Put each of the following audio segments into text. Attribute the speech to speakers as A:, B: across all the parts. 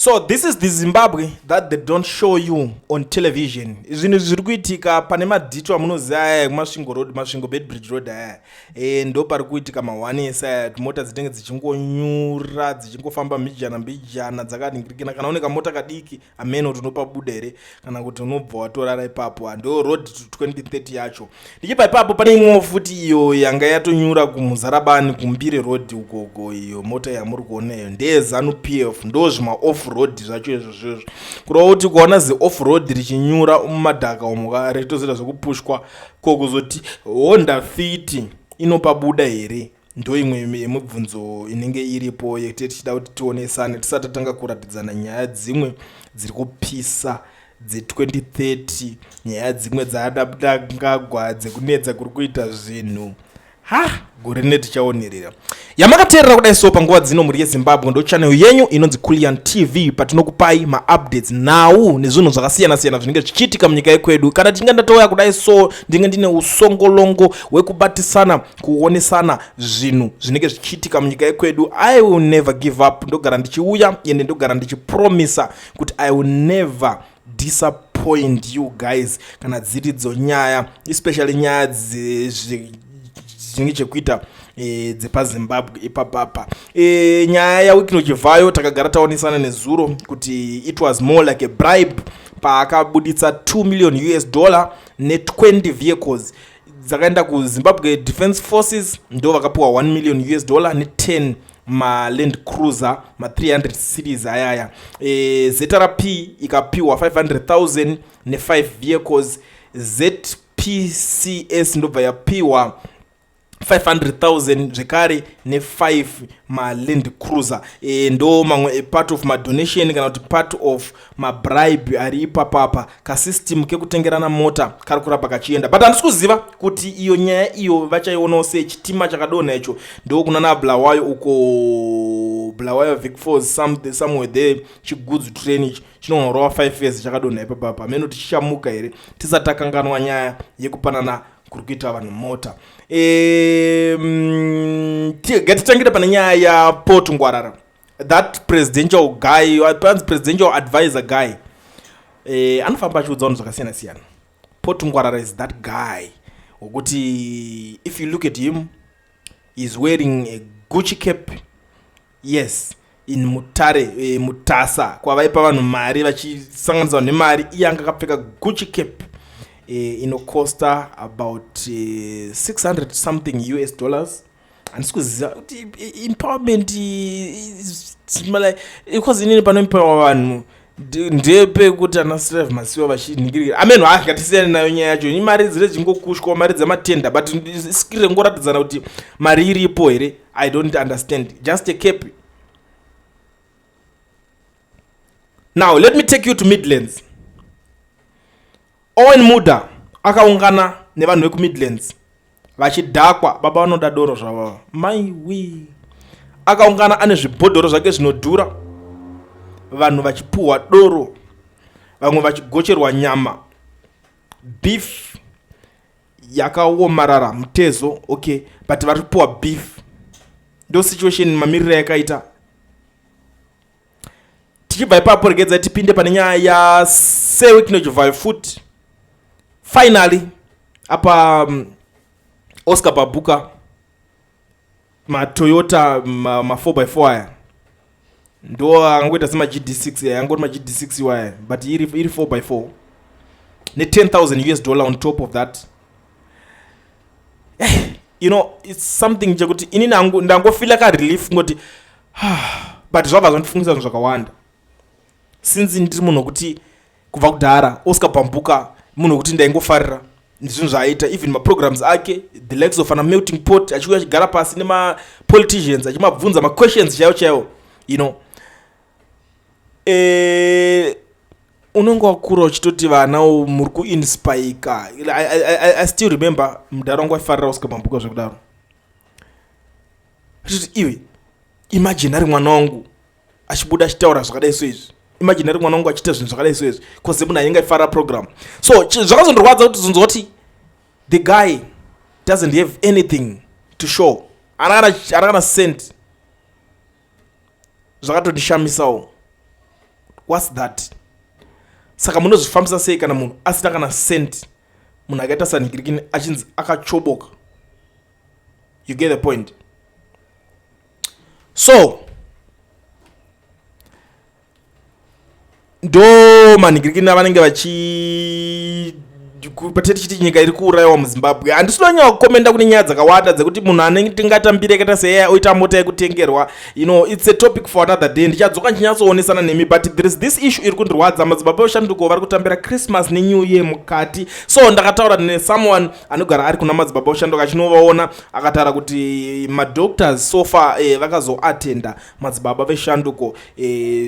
A: So this is the Zimbabwe that they don't show you on television. Zvirikuitika pane madhito amunoziva aya kumasvingo road, masvingo Bedbridge road aya. Ndo parikuitika mawanesa aya mota dzitenge dzichingonyura dzichingofamba mbijana dzakaringirikana kana une kamota kadiki ameno tunopa buda here kana kuti unobva watorara ipapo. Ndo road to 2030 yacho. Ndichipa ipapo pane imwewo futi iyo yanga yatonyura kumuzarabani kumbire road ukoko iyo mota yamuri kuona iyo ndeye ZANU PF ndo zvima off road zvacho izvozvo kurova kuti kuona zi off road richinyura mumadhaka umo rechitozita zvekupushwa kokuzoti Honda Fit inopa buda here. Ndo imwe yemibvunzo inenge iripo yekuti tichida kuti tionesane tisati tatanga kuratidzana nyaya dzimwe dziri kupisa dze2030, nyaya dzimwe dzadangagwa dzekunedza kuri kuita zvinhu. Gore netichaonerera yamakateerera kudai so panguva dzino muri yeZimbabwe ndo channel yenyu inonzi Kulian TV patinokupai ma-updates nhau nezvinhu zvakasiyana-siyana zvinenge zvichiitika munyika yekwedu. Kana tinge ndatouya kudai so ndinge ndine usongolongo hwekubatisana kuonesana zvinhu zvinenge zvichiitika munyika yekwedu. I will never give up. Ndogara ndichiuya ende ndogara ndichipromisa kuti I will never disappoint you guys kana dziri dzonyaya, especially nyaya zvinenge chekuita dzepaZimbabwe ipapapa. Nyaya yawiki inochibvayo takagara taonesana nezuro kuti it was more like a bribe paakabuditsa $2 million ne20 vehicles dzakaenda kuZimbabwe Defense Forces ndo vakapiwa $1 million ne10 Land Cruiser 300 series ayaya. ZRP ikapiwa 500,000 ne5 vehicles. ZPCS ndobva yapiwa 500,000 zvekare ne5 Land Cruiser. Ndo mamwe part of donation kana kuti part of bribe ari ipapapa kasystem kekutengerana mota kari kurapa kachienda, but handisi kuziva kuti iyo nyaya iyo vachaionawo sei. Chitima chakadonha icho ndo kunana Bulawayo uko Bulawayo Vic Falls somewhere there chigudzu train chinonorwa 5 years chakadonha ipapapa. Ameno tichichamuka here tisatakanganwa nyaya yekupanana kuri kuita vanhu mota. Gatitangire pane nyaya yaPort Ngwarara, that presidential guy, presidential advisor guy, anofamba achiudza vanhu zvakasiyana-siyana. Port Ngwarara is that guy wokuti if you look at him, he's wearing a Gucci cap. Yes, in Mutare Mutasa kwavaipa vanhu mari vachisanganisa nemari, iye anga akapfeka Gucci cap inocosta about $600 something. Handisi kuziva kuti empowerment because inini panoempower vanhu ndepekuti anaStreve Masiwa vachiningirira. Ameno ngatisiyane nayo nyaya yacho. Imari dziri dzingokushwa, mari dzematenda, but isikire ngoratidzana kuti mari iripo here. I don't understand. Just a cap. Now let me take you to Midlands. Owen Muda akaungana nevanhu veku Midlands vachidhakwa. Baba vanoda doro zvavo. My way. Akaungana ane zvibhodhoro zvake zvinodhura. Vanhu vachipuhwa doro. Vamwe vachigocherwa nyama. Beef yakaomarara mutezo. Okay, but varipuhwa beef. Ndo situation mamirira yakaita. Tichibva ipapo regedza tipinde pane nyaya yasewiki inochibvayo futi. Finally, apa Oscar Babuka Toyota 4x4 aya ndo angoita sema GD6 aya, angoti GD6 waya, but iri 4x4 ne $10,000 on top of that. You know, it's something chekuti ini ndangofila ka relief ngoti but zvabva zvandifungisa zvinhu zvakawanda since ndiri munhu kuti kubva kudhara Oscar Babuka munhu kuti ndaingofarira ndizvinhu zvaaita, even maprograms ake the likes of an melting pot, achiuya achigara pasi nema-politicians achimabvunza ma-questions chaiwo, you know. Unenge wakura uchitoti vanawo muri kuinspireka. I still remember mudhara wangu waifarira Oscar Babuka zvekudaro. Achiti iwe imagine ari mwana wangu achibuda achitaura zvakadai so izvi. Imagine ari mwana wangu achiita zvinhu zvakadai so izvi because munhu ainge aifara program. So zvakazondorwadza kuti zonzoti the guy doesn't have anything to show. Anakana sent. Zvakatondishamisawo. what's that? Saka munozvifambisa sei kana munhu asina kana cent, munhu akaita sanhingirikini achinzi akachoboka? You get the point? So ndo manhingirikini avanenge patete chiti nyika iri kuurayiwa muzimbabwe. Handisi kunonyanya kukomenda kune nyaya dzakawanda dzekuti munhu anenge tingatambire akaita seya oita mota yekutengerwa, it's a topic for another day. Ndichadzoka ndichinyatsoonesa nemi, but there is this issue iri kundirwadza. Madzibaba oshanduko vari kutambira Christmas neNew Year mukati. So ndakataura nesomeone anogara ari kuna madzibaba oshanduka achinovaona, akataura kuti madoctors so far vakazoatenda madzibaba veshanduko,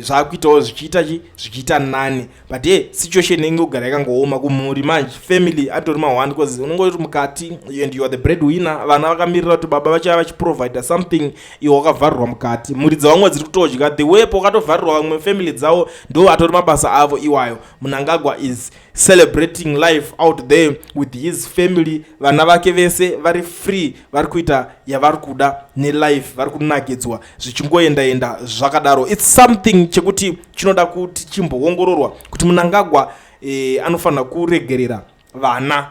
A: zvaakuitawo zvichiita nani, but situation inge kugara yakangooma kumhuri manje family atori ma1 because unongoti mukati and you are the breadwinner, vana vakamirira kuti baba vachava vachiprovide something, iwo wakavharirwa mukati, mhuri dzavamwe dziri kutodya, the way pokatovharirwa vamwe family dzavo ndo atori mabasa avo iwayo. Mnangagwa is celebrating life out there with his family, vana vake vese vari free, vari kuita yavari kuda nelife, vari kunakidzwa zvichingoenda zvakadaro. It's something chekuti chinoda kuti chimboongororwa kuti Mnangagwa anofanira kuregerera vana,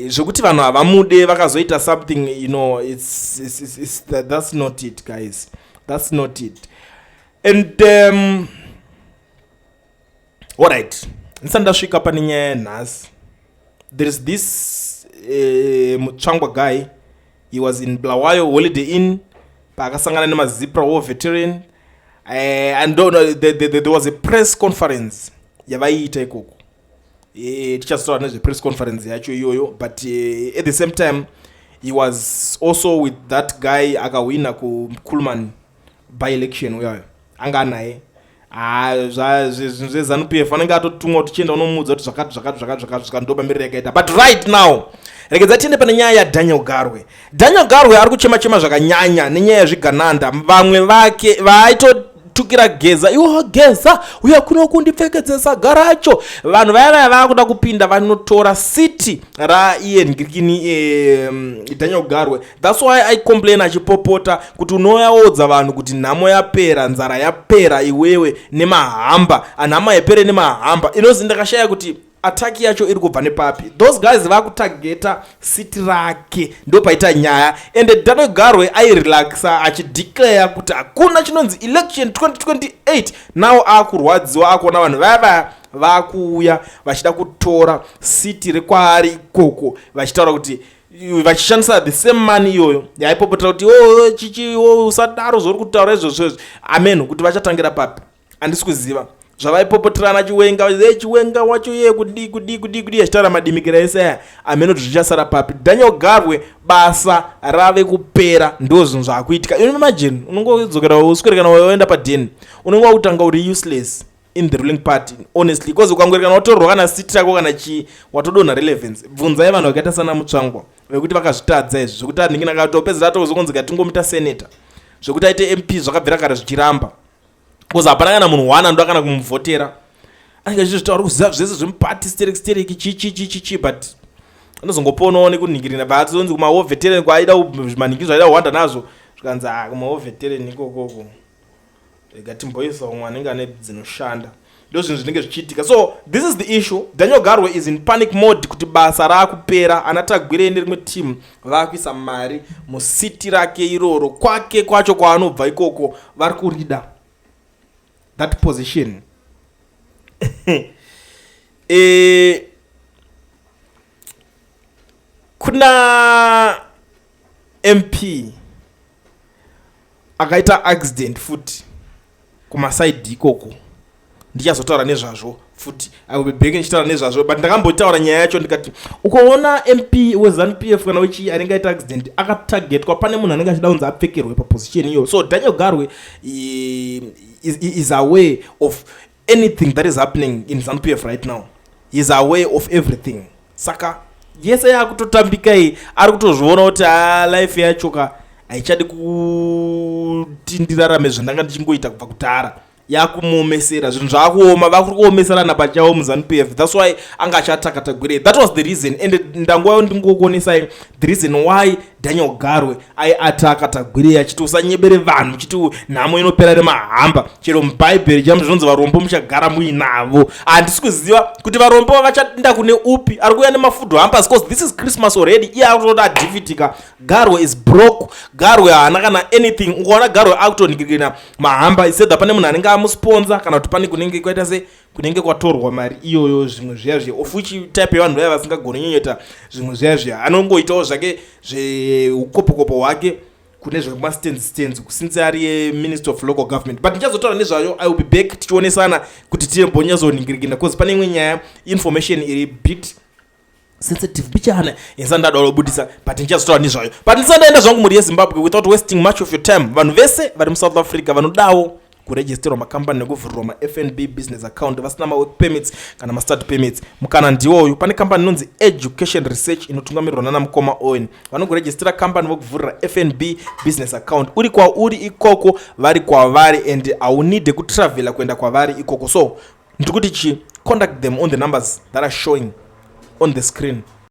A: zvekuti vanhu havamude vakazoita something, that's not it guys, that's not it. And alright, ndisati ndasvika pane nyaya yanhasi, there is this mutsvangwa guy, he was in Bulawayo Holiday Inn paakasangana nemazipra war veteran, and there was a press conference yavaiita ikoko. Tichazotaura nezvepress conference yacho iyoyo, but at the same time he was also with that guy akawina kuKulman by election uyayo, anga naye zvezanupf anenge atotumwa kuti chienda unomudza kuti zvakati ndo bambiri yakaita. But right now rekedza tiende pane nyaya yaDaniel Garwe. Daniel Garwe ari kuchema zvakanyanya nenyaya yazvigananda. Vamwe vake vaitotukira Geza, iwo Geza uya kuno kundipfekedzesa garacho. Vanhu vaya vakuda kupinda vanotora city raiye ngirikini Daniel Garwe. That's why I complain achipopota kuti unoyaodza vanhu kuti nhamo yapera, nzara yapera iwewe nemahamba, anhama yapere nemahamba. Inozi ndakashaya kuti ataki yacho iri kubva nepapi. Those guys vakutageta city rake ndo paita nyaya, and Daniel Garwe airelaxa achideclare kuti hakuna chinonzi election 2028. Now akurwadziwa akuona vanhu vaya vakuuya vachida kutora city rekwaari ikoko, vachitaura kuti vachishandisa the same money iyoyo yaipopotera kuti chichi usadaro zvori kutaura izvozvo. Amen, kuti vachatangira papi handisi kuziva. Zvavaipopoterana chiwenga wacho ye kudi achitaura madimikira ese ameno kuti zvichasara papi. Daniel Garwe basa rave kupera, ndo zvinhu zvaakuitika. Imagine unongodzokera uswerekana waenda padeni, unenge wakutanga uri useless in the ruling party honestly, because ukangwerekana watorwa kana city rako kana watodonha relevance. Bvunzai vanhu vakaita sana Mutsvangwa vekuti vakazvitadza izvi zvokuti anhingina akatopedzera atozokonzeka tingomita senator, zvokuti aite MP zvakabvira kare zvichiramba, because hapana kana munhu wana ndo akana kumuvhotera anenge achizvitaura kuziva zvese zvemupati stereki chichi, but anozongoponawo nekunhingirina paatizonzi kumawar veteran kwaida manhingizo aida kuwanda nazvo, zvikanzi kumawar veteran ikokoko rega timboisa umwe anenge ane dzinoshanda, ndo zvinhu zvinenge zvichiitika. So this is the issue. Daniel Garwe is in panic mode kuti basa raakupera, anatagwire nerimwe team vakuisa mari musiti rake iroro, kwake kwacho kwaanobva ikoko vari kurida that position. Kuna MP akaita accident futi kumasaidi ikoko, ndichazotaura nezvazvo futi, I will be back ndichitaura nezvazvo, but ndakambotaura nyaya yacho ndikati ukoona MP weZANU-PF kana wechi anenge aita accident akatargetwa, pane munhu anenge achida kunzi apfekerwe paposition iyo. So Daniel Garwe is aware of anything that is happening in ZANU-PF right now. He is aware of everything. Saka yese yakutotambika ari kutozviona kuti life yachoka haichadi kuti ndirarame zvandanga ndichingoita kubva kutara. yakumomesera zvinhu zvakuoma vakuri kuomeserana pachawo muZANU-PF. That's why anga achataka Gwire. That was the reason, and ndangoyo ndingokuonesai the reason why Daniel Garwe aiataka Gwire achiti usanyebere vanhu uchiti nhamo inopera remahamba chero mubhaibheri chamu zvinonzi varombo muchagara muinavo. Handisi kuziva kuti varombo vachaenda kune upi ari kuuya nemafudho hampers because this is Christmas already. Iye akutoda adhifitika. Garwe is broke. Garwe haana kana anything. Ukaona Garwe akutoningirina mahamba isedha pane munhu anenge amusponza kana kuti pane kunenge kwaita se kunenge kwatorwa mari iyoyo zvimwe zviya zviya of which type yevanhu vaya vasingagoni nyenyeta zvimwe zviya zviya anongoitawo zvake zveukopokopo hwake kune zvemastenzi since ari Minister of Local Government. But ndichazotaura nezvayo I will be back tichionesana kuti timbonyazoningirikina because pane imwe nyaya information iri bit sensitive bichana insandada lobudisa but ndichazotaura nezvayo. But ndisandaenda zvangu muri yeZimbabwe without wasting much of your time. Vanhu vese vari muSouth Africa vanodawo kuregisterwa makambani nekuvhurwa ma-FNB business account vasina ma-work permits kana ma-start permits mukana ndiwoyu. Pane kambani inonzi Education Research inotungamirirwa nana Mukoma Owen. Vanokuregistera kambani vokuvhurira FNB business account uri kwauri ikoko vari kwavari and aunide kutravela kuenda kwavari ikoko. So ndikuti chi contact them on the numbers that are showing on the screen.